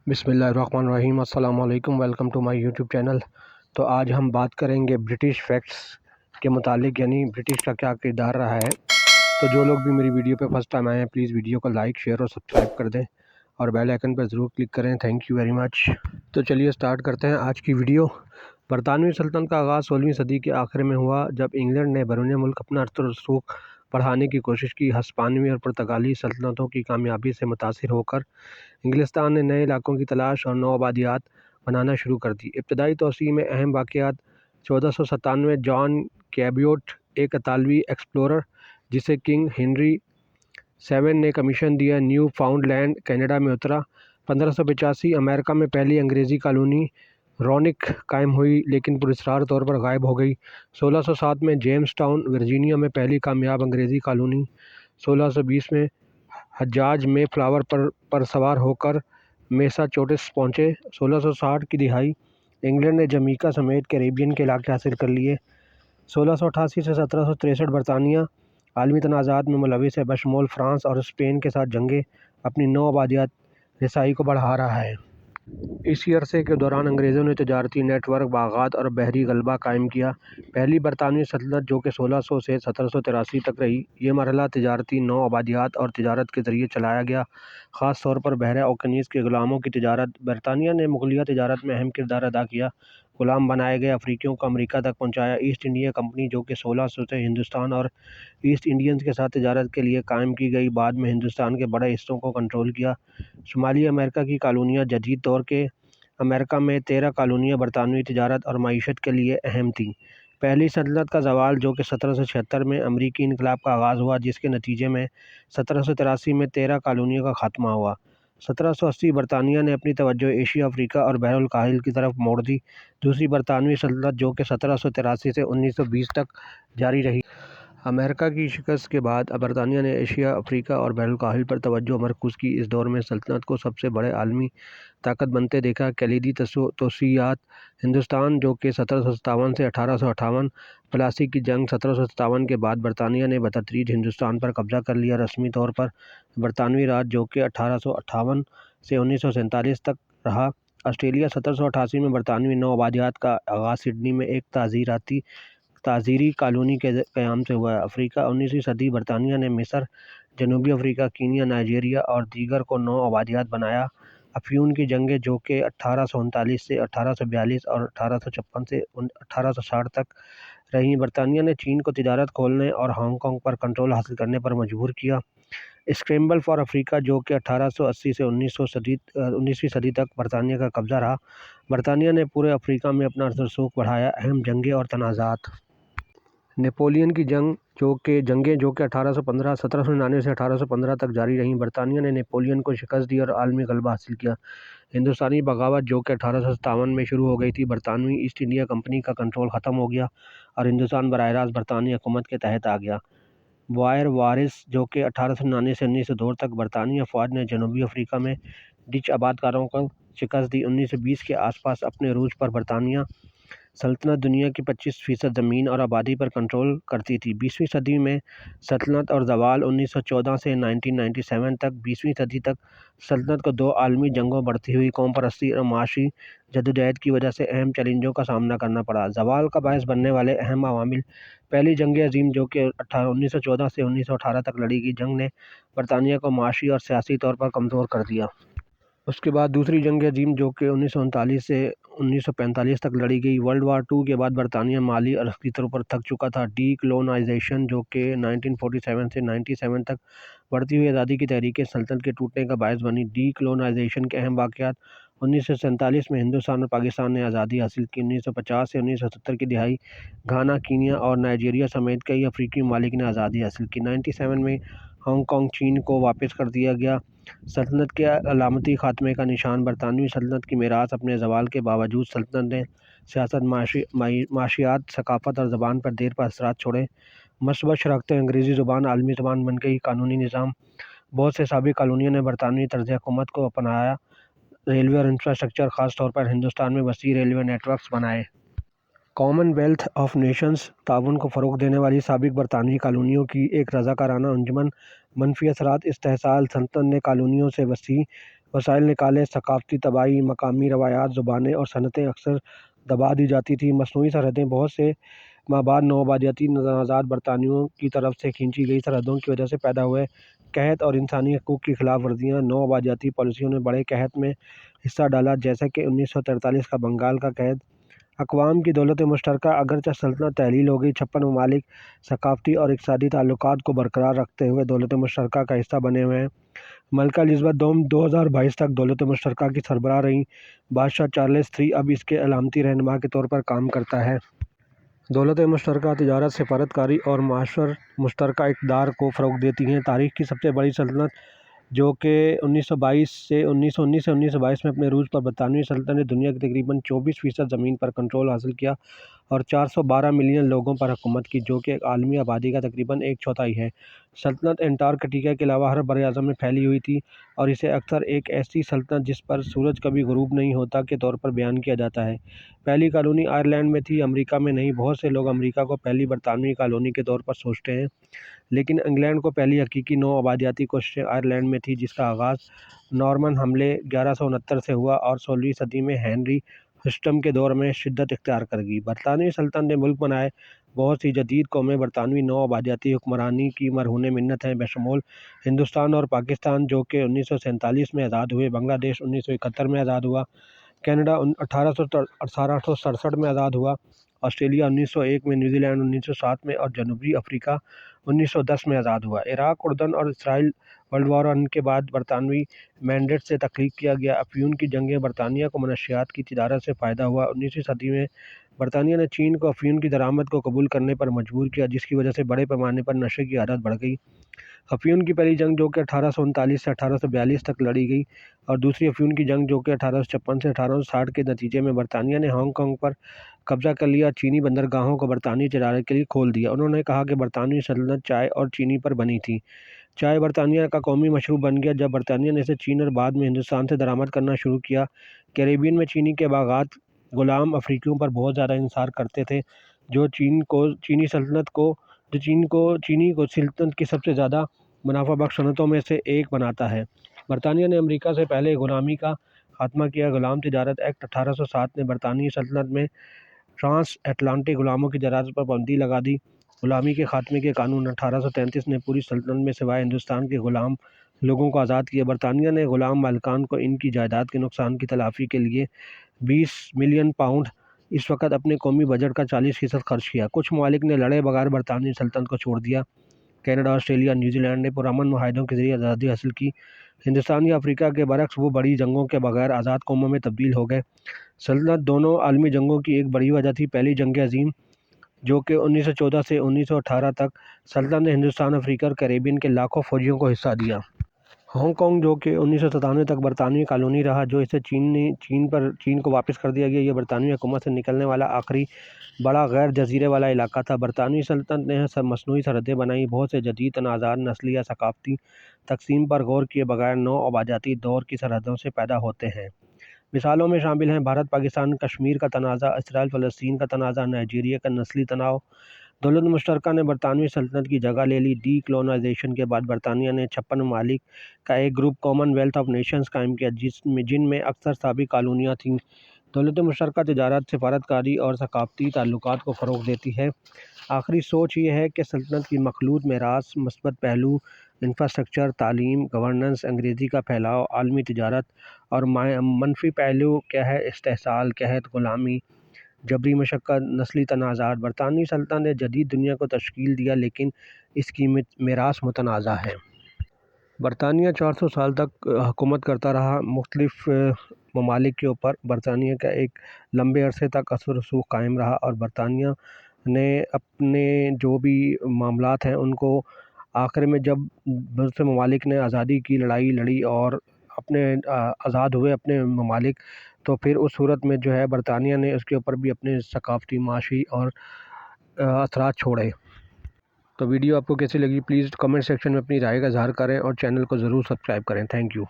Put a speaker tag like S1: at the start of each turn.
S1: بسم اللہ الرحمن الرحیم۔ السلام علیکم، welcome to my YouTube channel. تو آج ہم بات کریں گے برٹش فیکٹس کے متعلق، یعنی برٹش کا کیا کردار رہا ہے۔ تو جو لوگ بھی میری ویڈیو پہ فرسٹ ٹائم آئے ہیں، پلیز ویڈیو کو لائک، شیئر اور سبسکرائب کر دیں اور بیل آئیکن پر ضرور کلک کریں۔ Thank you very much. تو چلیے سٹارٹ کرتے ہیں آج کی ویڈیو۔ برطانوی سلطنت کا آغاز 16ویں صدی کے آخر میں ہوا، جب انگلینڈ نے بیرون ملک اپنا اثر و رسوخ بڑھانے کی کوشش کی۔ ہسپانوی اور پرتگالی سلطنتوں کی کامیابی سے متاثر ہو کر انگلستان نے نئے علاقوں کی تلاش اور نو آبادیات بنانا شروع کر دی۔ ابتدائی توسیع میں اہم واقعات: 1497 جان کیبیوٹ، ایک اطالوی ایکسپلورر جسے کنگ ہنری 7 نے کمیشن دیا، نیو فاؤنڈ لینڈ، کینیڈا میں اترا۔ 1585 امریکہ میں پہلی انگریزی کالونی رونک قائم ہوئی، لیکن پراسرار طور پر غائب ہو گئی۔ 1607 میں جیمز ٹاؤن، ورجینیا میں پہلی کامیاب انگریزی کالونی۔ 1620 میں حجاج مے فلاور پر سوار ہو کر میساچوٹس پہنچے۔ 1660 کی دہائی انگلینڈ نے جمیکا سمیت کیریبین کے علاقے حاصل کر لیے۔ 1688 سے 1763 برطانیہ عالمی تنازعات میں ملوث ہے، بشمول فرانس اور اسپین کے ساتھ جنگیں اپنی نو آبادیات رسائی کو بڑھا رہا ہے۔ اسی عرصے کے دوران انگریزوں نے تجارتی نیٹ ورک، باغات اور بحری غلبہ قائم کیا۔ پہلی برطانوی سلطنت، جو کہ 1600 سے 1783 تک رہی، یہ مرحلہ تجارتی نو آبادیات اور تجارت کے ذریعے چلایا گیا، خاص طور پر بحیرہ اوقیانوس کے غلاموں کی تجارت۔ برطانیہ نے مغلیہ تجارت میں اہم کردار ادا کیا، غلام بنائے گئے افریقیوں کو امریکہ تک پہنچایا۔ ایسٹ انڈیا کمپنی، جو کہ 1600 سے ہندوستان اور ایسٹ انڈینز کے ساتھ تجارت کے لیے قائم کی گئی، بعد میں ہندوستان کے بڑے حصوں کو کنٹرول کیا۔ شمالی امریکہ کی کالونیاں: جدید دور کے امریکہ میں 13 کالونیاں برطانوی تجارت اور معیشت کے لیے اہم تھیں۔ پہلی سلطنت کا زوال، جو کہ 1776 میں امریکی انقلاب کا آغاز ہوا، جس کے نتیجے میں 1783 میں 13 کالونیوں کا خاتمہ ہوا۔ 1780 برطانیہ نے اپنی توجہ ایشیا، افریقہ اور بحر الکاہل کی طرف موڑ دی۔ دوسری برطانوی سلطنت، جو کہ 1783 سے 1920 تک جاری رہی۔ امریکہ کی شکست کے بعد برطانیہ نے ایشیا، افریقہ اور بحر الکاہل پر توجہ مرکوز کی۔ اس دور میں سلطنت کو سب سے بڑے عالمی طاقت بنتے دیکھا۔ کلیدی توسیعات: ہندوستان، جو کہ 1757 سے 1858، پلاسی کی جنگ: 1757 کے بعد برطانیہ نے بتدریج ہندوستان پر قبضہ کر لیا۔ رسمی طور پر برطانوی راج، جو کہ 1858 سے 1947 تک رہا۔ آسٹریلیا: 1788 میں برطانوی نو آبادیات کا آغاز سڈنی میں ایک تعزیری کالونی کے قیام سے ہوا۔ افریقہ: 19ویں صدی برطانیہ نے مصر، جنوبی افریقہ، کینیا، نائجیریا اور دیگر کو نو آبادیات بنایا۔ افیون کی جنگیں، جو کہ 1839 سے 1842 اور 1856 سے 1860 تک رہیں، برطانیہ نے چین کو تجارت کھولنے اور ہانگ کانگ پر کنٹرول حاصل کرنے پر مجبور کیا۔ اسکریمبل فار افریقہ، جو کہ 1880 سے 19ویں صدی تک برطانیہ کا قبضہ رہا، برطانیہ نے پورے افریقہ میں اپنا اثر و رسوخ بڑھایا۔ اہم جنگیں اور تنازعات: نیپولین کی جنگیں، جو کہ 1799 سے 1815 تک جاری رہیں، برطانیہ نے نیپولین کو شکست دی اور عالمی غلبہ حاصل کیا۔ ہندوستانی بغاوت، جو کہ 1857 میں شروع ہو گئی تھی، برطانوی ایسٹ انڈیا کمپنی کا کنٹرول ختم ہو گیا اور ہندوستان براہ راست برطانوی حکومت کے تحت آ گیا۔ بوائر وارز، جو کہ 1899 سے 1902 تک، برطانوی افواج نے جنوبی افریقہ میں ڈچ آبادکاروں کو شکست دی۔ 1920 کے آس پاس اپنے عروج پر برطانوی سلطنت دنیا کی 25% زمین اور آبادی پر کنٹرول کرتی تھی۔ 20ویں صدی میں سلطنت اور زوال: 1914 سے 1997 تک۔ 20ویں صدی تک سلطنت کو دو عالمی جنگوں، بڑھتی ہوئی قوم پرستی اور معاشی جدوجہد کی وجہ سے اہم چیلنجوں کا سامنا کرنا پڑا۔ زوال کا باعث بننے والے اہم عوامل: پہلی جنگ عظیم، جو کہ 1914 سے 1918 تک لڑی گئی، جنگ نے برطانیہ کو معاشی اور سیاسی طور پر کمزور کر دیا۔ اس کے بعد دوسری جنگ عظیم، جو کہ 1939 سے 1945 تک لڑی گئی۔ ورلڈ وار 2 کے بعد برطانیہ مالی اور عسکری طور پر تھک چکا تھا۔ ڈی کولونائزیشن، جو کہ 1947 سے 1997 تک بڑھتی ہوئی آزادی کی تحریکیں سلطنت کے ٹوٹنے کا باعث بنی۔ ڈی کولونائزیشن کے اہم واقعات: 1947 میں ہندوستان اور پاکستان نے آزادی حاصل کی۔ 1950 سے 1970 کی دہائی گھانا، کینیا اور نائجیریا سمیت کئی افریقی ممالک نے آزادی حاصل کی۔ 1997 میں ہانگ کانگ چین کو واپس کر دیا گیا۔ سلطنت کے علامتی خاتمے کا نشان: برطانوی سلطنت کی میراث: اپنے زوال کے باوجود سلطنت نے سیاست، معاشیات، ثقافت اور زبان پر دیر پا اثرات چھوڑے۔ مثبت شراکتیں: انگریزی زبان عالمی زبان بن گئی۔ قانونی نظام: بہت سے سابق کالونیوں نے برطانوی طرز حکومت کو اپنایا۔ ریلوے اور انفراسٹرکچر: خاص طور پر ہندوستان میں وسیع ریلوے نیٹ ورکس بنائے۔ کامن ویلتھ آف نیشنز: تعاون کو فروغ دینے والی سابق برطانوی کالونیوں کی ایک رضاکارانہ انجمن۔ منفی اثرات: استحصال: سلطنت نے کالونیوں سے وسیع वसाइल निकाले, सकाफती तबाही, मकामी रवायात, ज़ुबानें और सनतें अक्सर दबा दी जाती थी। मसनूई सरहदें बहुत से माह बाद नौआबादियाती तनाज़ात बरतानियों की तरफ से खींची गई सरहदों की वजह से पैदा हुए कहत और इंसानी हकूक़ की खिलाफ वर्जियाँ। नौआबादियाती पॉलिसियों ने बड़े कहत में हिस्सा डाला, जैसा कि 1943 का बंगाल का कहत। अक़वाम की दौलत मुश्तरका अगरचे सल्तनत तहलील हो गई, 56 ममालिक सकाफ़ती और इक़्तिसादी ताल्लुकात को बरकरार रखते हुए दौलत मुश्तरका का हिस्सा बने हुए हैं। मलका एलिज़ाबेथ दोम 2022 तक दौलत मुश्तरका की सरबराह रहीं। बादशाह चार्ल्स III अब इसके अलामती रहनुमा के तौर पर काम करता है। दौलत मुश्तरका तिजारत, सिफारतकारी और माशर मुश्तरका इक़्तिदार को फ़रोग़ देती हैं। तारीख़ की सबसे बड़ी सल्तनत जो कि 1919 से 1922 में अपने अरूज पर बरतानवी सल्तनत ने दुनिया की तकरीबन 24% ज़मीन पर कंट्रोल हासिल किया और 412 मिलियन लोगों पर हुकूमत की, जो कि आलमी आबादी का तकरीबन 1/4 है। सल्तनत अंटार्कटिका के अलावा हर बर-ए-आज़म में फैली हुई थी और इसे अक्सर एक ऐसी सल्तनत जिस पर सूरज कभी ग़ुरूब नहीं होता के तौर पर बयान किया जाता है। पहली कॉलोनी आयरलैंड में थी, अमरीका में नहीं। बहुत से लोग अमरीका को पहली बरतानवी कॉलोनी के तौर पर सोचते हैं, लेकिन इंग्लैंड को पहली हकीकी नौ-आबादियाती कोशिशें आयरलैंड में थी, जिसका आगाज़ नॉर्मन हमले 1169 से हुआ और 16वीं सदी में हेनरी अष्टम के दौर में शिद्दत इख्तियार कर गई। बरतानवी सल्तनत ने मुल्क बनाए बहुत सी जदीद कौमें बरतानवी नौ-आबादियाती हुक्मरानी की मरहून मिन्नत हैं, बशमूल हिंदुस्तान और पाकिस्तान, जो कि 1947 में आज़ाद हुए, बांग्लादेश 1971 में आज़ाद हुआ, कनाडा 1867 में आज़ाद हुआ, ऑस्ट्रेलिया 1901 में, न्यूजीलैंड 1907 में और जनूबी अफ्रीका 1910 में आज़ाद हुआ। इराक़, उर्दन और इसराइल वर्ल्ड वॉर वन के बाद बरतानवी मैंडेट से तख्लीक किया गया। अफ़ीम की जंगें बरतानिया को मनशियात की तिजारत से फ़ायदा हुआ। 19वीं सदी में बरतानिया ने चीन को अफ़ीम की दरामद को कबूल करने पर मजबूर किया, जिसकी वजह से बड़े पैमाने पर नशे की आदत बढ़ गई। अफ़ीम की पहली जंग, जो कि 1839 से 1842 तक लड़ी गई, और दूसरी अफ़ीम की जंग, जो कि 1856 से 1860 के नतीजे में बरतानिया ने हांगकांग पर कब्ज़ा कर लिया, चीनी बंदरगाहों को बरतानी तजारत के लिए खोल दिया। उन्होंने कहा कि बरतानवी सल्तनत चाय और चीनी पर बनी थी। चाय बरतानिया का कौमी मशरूब बन गया जब बरतानिया ने इसे चीन और बाद में हिंदुस्तान से दरामद करना शुरू किया। कैरेबियन में चीनी के बागात ग़ुलाम अफ्रीकियों पर बहुत ज़्यादा इंहिसार करते थे, जो चीनी को सल्तनत की सबसे ज़्यादा मुनाफा बख्श सनतों में से एक बनाता है। बरतानिया ने अमरीका से पहले ग़ुलामी का खात्मा किया। ग़ुलाम तिजारत एक्ट 1807 ने बरतानी सल्तनत में ट्रांस अटलांटिक ग़ुलामों की तिजारत पर पाबंदी लगा दी। ग़ुलामी के खात्मे के कानून 1833 ने पूरी सल्तनत में सिवाय हिंदुस्तान के ग़ुलाम लोगों को आज़ाद किया। बरतानिया ने ग़ुलाम मालिकान को इनकी जायदाद के नुकसान की तलाफ़ी के लिए 20 मिलियन पाउंड इस वक्त अपने कौमी बजट का 40% खर्च किया। कुछ ममालिक ने लड़े बगैर बरतानवी सल्तनत को छोड़ दिया। कनाडा, ऑस्ट्रेलिया, न्यूजीलैंड ने पुरअमन मुआहदों के ज़रिए आज़ादी हासिल की। हिंदुस्तान या अफ्रीका के बरक्स वो बड़ी जंगों के बगैर आज़ाद कौमों में तब्दील हो गए। सल्तनत दोनों आलमी जंगों की एक बड़ी वजह थी। पहली जंग अज़ीम, जो कि 1914 से 1918 तक, सल्तनत ने हिंदुस्तान, अफ्रीका और कैरेबियन के लाखों फ़ौजियों को हिस्सा दिया। हांगकांग, जो कि 1997 तक बरतानवी कॉलोनी रहा, जो इसे चीन को वापस कर दिया गया, यह बरतानवी हुकूमत से निकलने वाला आखिरी बड़ा गैर जजीरे वाला इलाका था। बरतानवी सल्तनत ने मसनूई सरहदें बनाई, बहुत से जदीद तनाज़ात नस्ली या सकाफ़ती तकसीम पर गौर किए बगैर नौ-आबादियाती दौर की सरहदों से पैदा होते हैं। मिसालों में शामिल हैं भारत पाकिस्तान, कश्मीर का तनाज़ा, इसराइल फ़लस्तीन का तनाज़ा, नाइजीरिया का नस्ली तनाव। दौलत मुश्तरका ने बरतानवी सल्तनत की जगह ले ली। डीकोलोनाइजेशन के बाद बरतानिया ने 56 ममालिक का एक ग्रुप कॉमनवेल्थ ऑफ नेशंस कायम किया, जिनमें अक्सर साबिक़ कॉलोनियाँ थीं। दौलत मुश्तरका तिजारत, सिफारतकारी और सकाफ़ती ताल्लुकात को फ़रोग़ देती है। आखिरी सोच ये है कि सल्तनत की मखलूत मेरास, मस्बत पहलू, इंफ्रास्ट्रक्चर, तालीम, गवर्नेंस, अंग्रेज़ी का फैलाव, आलमी तिजारत, और मनफी पहलू क्या है, इस्तेहसाल, कहत, ग़ुलामी, जबरी मशक्क़त, नस्ली तनाज़ात। बरतानवी सल्तनत ने जदीद दुनिया को तश्कील दिया, लेकिन इसकी मेरास मुतनाज़ा है। बरतानिया 400 साल तक हुकूमत करता रहा मुख्तलिफ़ ममालिक के ऊपर। बरतानिया का एक लंबे अरसे तक असर रसूख़ कायम रहा और बरतानिया ने अपने जो भी मामलात हैं उनको आखिर में, जब बहुत से ममालिक ने आज़ादी की लड़ाई लड़ी और अपने आज़ाद हुए अपने ममालिक, तो फिर उस सूरत में जो है बरतानिया ने उसके ऊपर भी अपने सकाफ़ती, माशी और असरात छोड़े। तो वीडियो आपको कैसी लगी, प्लीज़ कमेंट सेक्शन में अपनी राय का इज़हार करें और चैनल को ज़रूर सब्सक्राइब करें। Thank you.